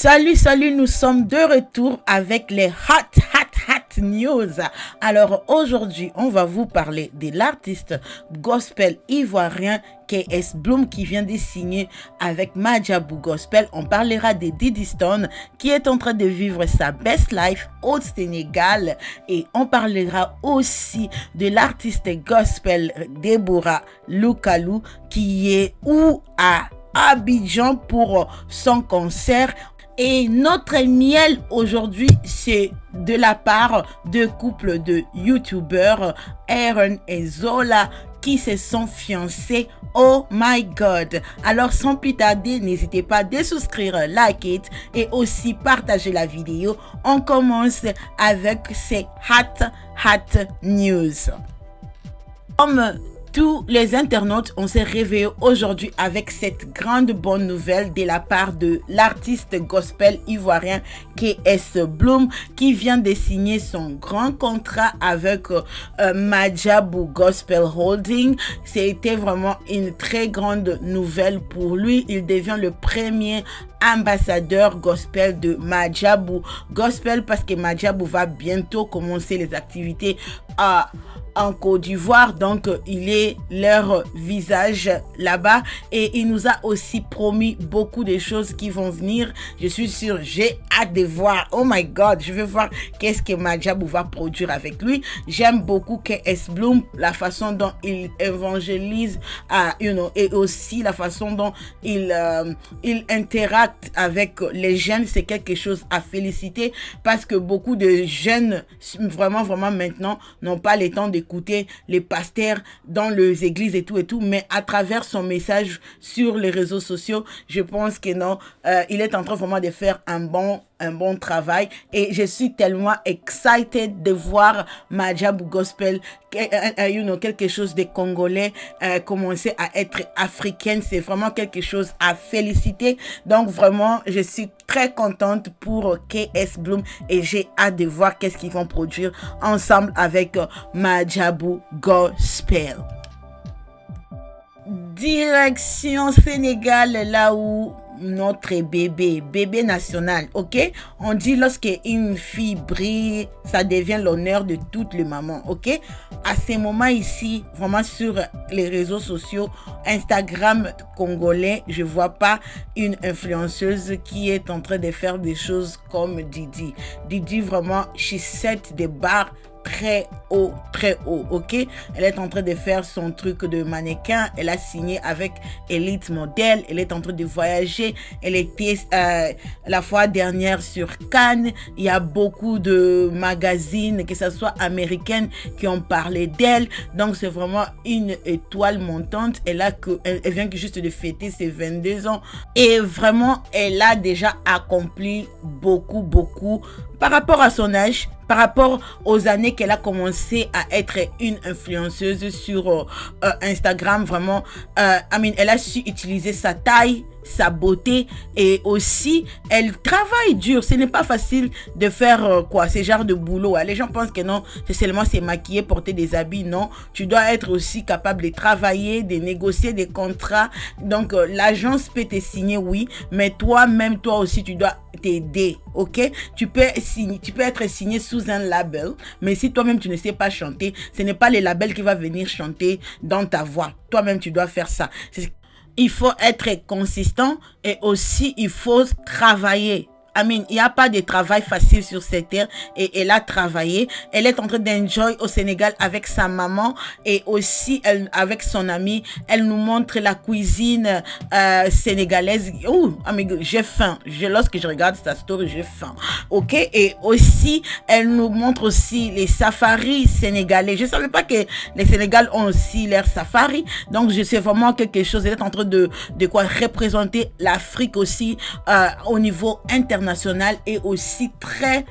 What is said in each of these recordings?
Salut, nous sommes de retour avec les hot news. Alors aujourd'hui, on va vous parler de l'artiste gospel ivoirien KS Bloom qui vient de signer avec Madjabou Gospel. On parlera de Diddy Stone qui est en train de vivre sa best life au Sénégal et on parlera aussi de l'artiste gospel Deborah Loukalou qui est à Abidjan pour son concert. Et notre miel aujourd'hui, c'est de la part de couple de youtubeurs Aaron et Zola qui se sont fiancés. Oh my God! Alors sans plus tarder, n'hésitez pas à souscrire, like it et aussi partager la vidéo. On commence avec ces hot news. Comme tous les internautes, on s'est réveillé aujourd'hui avec cette grande bonne nouvelle de la part de l'artiste gospel ivoirien KS Bloom qui vient de signer son grand contrat avec Madjabou Gospel Holding. C'était vraiment une très grande nouvelle pour lui. Il devient le premier ambassadeur gospel de Madjabou Gospel parce que Madjabou va bientôt commencer les activités en Côte d'Ivoire, donc il est leur visage là-bas et il nous a aussi promis beaucoup de choses qui vont venir. Je suis sûre, j'ai hâte de voir. Oh my God, je veux voir qu'est-ce que Madjabou va produire avec lui. J'aime beaucoup KS Bloom, la façon dont il évangélise, et aussi la façon dont il interacte avec les jeunes. C'est quelque chose à féliciter parce que beaucoup de jeunes, vraiment maintenant, n'ont pas le temps d'écouter les pasteurs dans les églises et tout, mais à travers son message sur les réseaux sociaux, je pense que non, il est en train vraiment de faire un bon travail et je suis tellement excited de voir Madjabou Gospel, quelque chose de congolais commencer à être africaine. C'est vraiment quelque chose à féliciter. Donc vraiment, je suis très contente pour KS Bloom et j'ai hâte de voir qu'est-ce qu'ils vont produire ensemble avec Madjabou Gospel. Direction Sénégal, là où notre bébé national, ok? On dit lorsque une fille brille, ça devient l'honneur de toutes les mamans, ok? À ces moments ici, vraiment sur les réseaux sociaux, Instagram congolais, je vois pas une influenceuse qui est en train de faire des choses comme Didi. Didi vraiment, she set the bar très haut, ok? Elle est en train de faire son truc de mannequin. Elle a signé avec Elite Model. Elle est en train de voyager. Elle était la fois dernière sur Cannes. Il y a beaucoup de magazines, que ce soit américaines, qui ont parlé d'elle. Donc c'est vraiment une étoile montante. Elle vient juste de fêter ses 22 ans. Et vraiment, elle a déjà accompli beaucoup par rapport à son âge, par rapport aux années qu'elle a commencé à être une influenceuse sur Instagram. Vraiment, elle a su utiliser sa taille, sa beauté et aussi elle travaille dur. Ce n'est pas facile de faire ce genre de boulot. Les gens pensent que non, c'est seulement se maquiller, porter des habits. Non, tu dois être aussi capable de travailler, de négocier des contrats. Donc l'agence peut te signer, oui, mais toi aussi tu dois t'aider, ok? Tu peux être signé sous un label, mais si toi-même tu ne sais pas chanter, ce n'est pas le label qui va venir chanter dans ta voix. Toi-même tu dois faire ça. Il faut être consistant et aussi il faut travailler. Il n'y a pas de travail facile sur cette terre et elle a travaillé. Elle est en train d'enjoy au Sénégal avec sa maman et aussi avec son amie. Elle nous montre la cuisine sénégalaise. J'ai faim. Lorsque je regarde sa story, j'ai faim. Ok? Et aussi, elle nous montre aussi les safaris sénégalais. Je ne savais pas que les Sénégal ont aussi leur safari. Donc, je sais vraiment quelque chose. Elle est en train de représenter l'Afrique aussi au niveau international et aussi très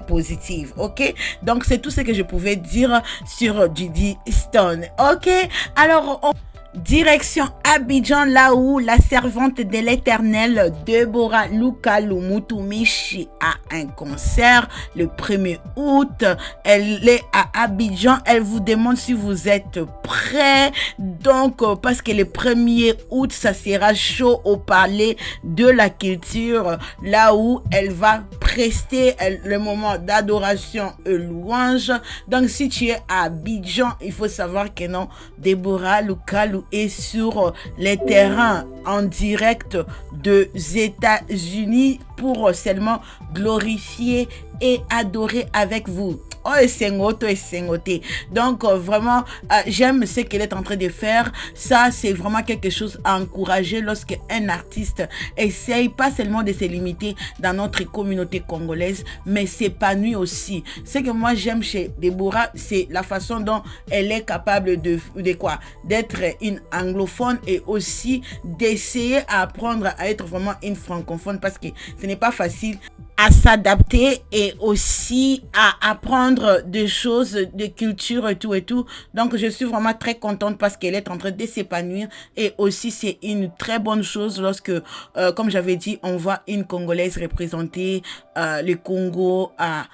positive, ok? Donc c'est tout ce que je pouvais dire sur Diddy Stone, ok? Alors Direction Abidjan, là où la servante de l'Éternel, Deborah Luka Lumutumishi, a un concert le 1er août. Elle est à Abidjan. Elle vous demande si vous êtes prêts. Donc, parce que le 1er août, ça sera chaud au palais de la culture, là où elle va prester le moment d'adoration et louange. Donc, si tu es à Abidjan, il faut savoir que non, Deborah Luka est sur les terrains en direct des États-Unis pour seulement glorifier et adorer avec vous. Oh, et sengoté. Donc, vraiment, j'aime ce qu'elle est en train de faire. Ça, c'est vraiment quelque chose à encourager lorsque un artiste essaye pas seulement de se limiter dans notre communauté congolaise, mais s'épanouit aussi. Ce que moi, j'aime chez Deborah, c'est la façon dont elle est capable de quoi? D'être une anglophone et aussi d'essayer à apprendre à être vraiment une francophone parce que ce n'est pas facile à s'adapter et aussi à apprendre des choses de culture et tout. Donc, je suis vraiment très contente parce qu'elle est en train de s'épanouir et aussi c'est une très bonne chose lorsque, comme j'avais dit, on voit une Congolaise représenter le Congo à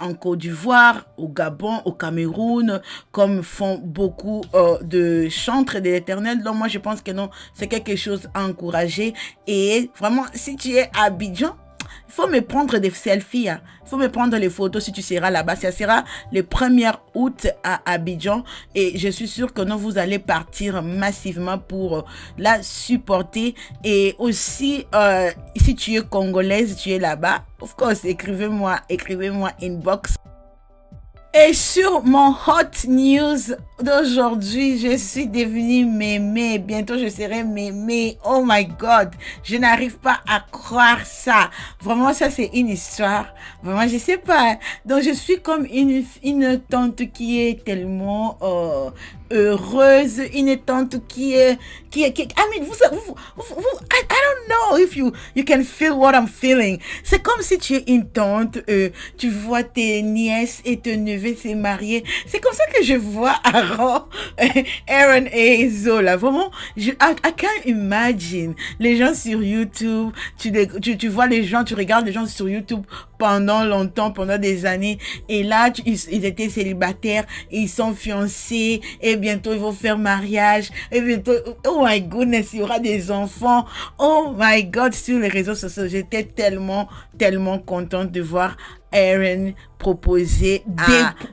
en Côte d'Ivoire, au Gabon, au Cameroun, comme font beaucoup de chantres de l'Éternel. Donc moi, je pense que non, c'est quelque chose à encourager. Et vraiment, si tu es à Abidjan, il faut me prendre des selfies. Hein. Il faut me prendre les photos si tu seras là-bas. Ça sera le 1er août à Abidjan. Et je suis sûre que non, vous allez partir massivement pour la supporter. Et aussi, si tu es congolaise, tu es là-bas, of course, écrivez-moi inbox. Et sur mon hot news d'aujourd'hui, je suis devenue mémé. Bientôt, je serai mémé. Oh my God, je n'arrive pas à croire ça. Vraiment, ça, c'est une histoire. Vraiment, je sais pas. Donc, je suis comme une tante qui est tellement heureuse. Une tante qui est I mean, I don't know if you can feel what I'm feeling. C'est comme si tu es une tante, tu vois tes nièces et tes neveux se marier. C'est comme ça que je vois Aaron et Zola. Vraiment, I can't imagine. Les gens sur YouTube, tu vois les gens, tu regardes les gens sur YouTube pendant longtemps, pendant des années. Et là, ils étaient célibataires, ils sont fiancés, et bientôt ils vont faire mariage. Et bientôt, oh my goodness, il y aura des enfants. Oh my God, sur les réseaux sociaux, j'étais tellement contente de voir Aaron proposer,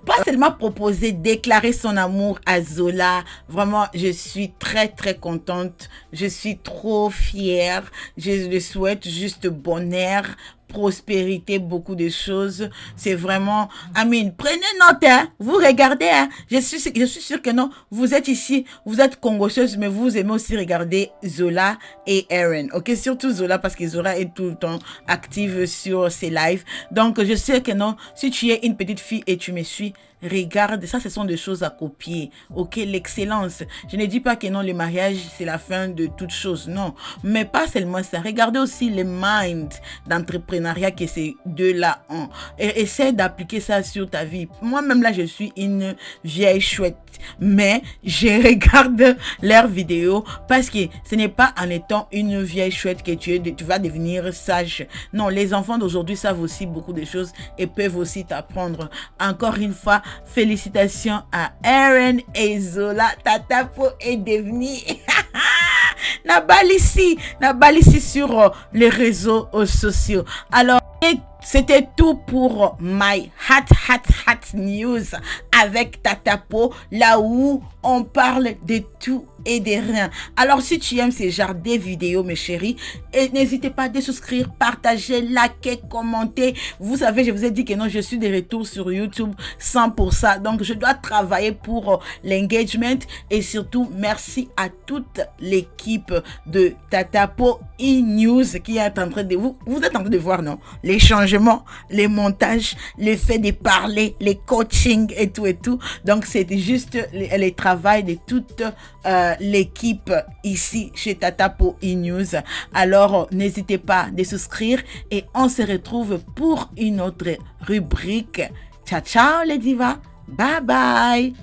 pas seulement proposer, déclarer son amour à Zola. Vraiment, je suis très contente. Je suis trop fière. Je le souhaite juste bonheur, prospérité, beaucoup de choses. C'est vraiment, prenez note, hein. Vous regardez, hein. Je suis sûre que non, vous êtes ici, vous êtes congolaise, mais vous aimez aussi regarder Zola et Aaron. Ok, surtout Zola parce que Zola est tout le temps active sur ses lives. Donc, je sais que non, si tu es une petite fille et tu me suis, regarde, ça, ce sont des choses à copier. Ok, l'excellence. Je ne dis pas que non, le mariage, c'est la fin de toute chose. Non, mais pas seulement ça. Regardez aussi les minds d'entrepreneuriat que ces deux-là ont. Et essaie d'appliquer ça sur ta vie. Moi-même, là, je suis une vieille chouette. Mais je regarde leurs vidéos parce que ce n'est pas en étant une vieille chouette que tu vas devenir sage. Non, les enfants d'aujourd'hui savent aussi beaucoup de choses et peuvent aussi t'apprendre. Encore une fois, félicitations à Aaron et Zola. Tatapo est devenu Nabalisi sur les réseaux sociaux. Alors, c'était tout pour my hot news avec Tatapo, là où on parle de tout et de rien. Alors, si tu aimes ces genres de vidéos, mes chéris, n'hésitez pas à souscrire, partager, liker, commenter. Vous savez, je vous ai dit que non, je suis de retour sur YouTube 100%. Donc, je dois travailler pour l'engagement et surtout, merci à toute l'équipe de Tatapo e-News qui est en train de vous êtes en train de voir, non? Les changements, les montages, le fait de parler, les coachings et tout. Donc, c'était juste le travail de toute l'équipe ici chez Tatapo e-News. Alors, n'hésitez pas à souscrire et on se retrouve pour une autre rubrique. Ciao les divas, bye bye.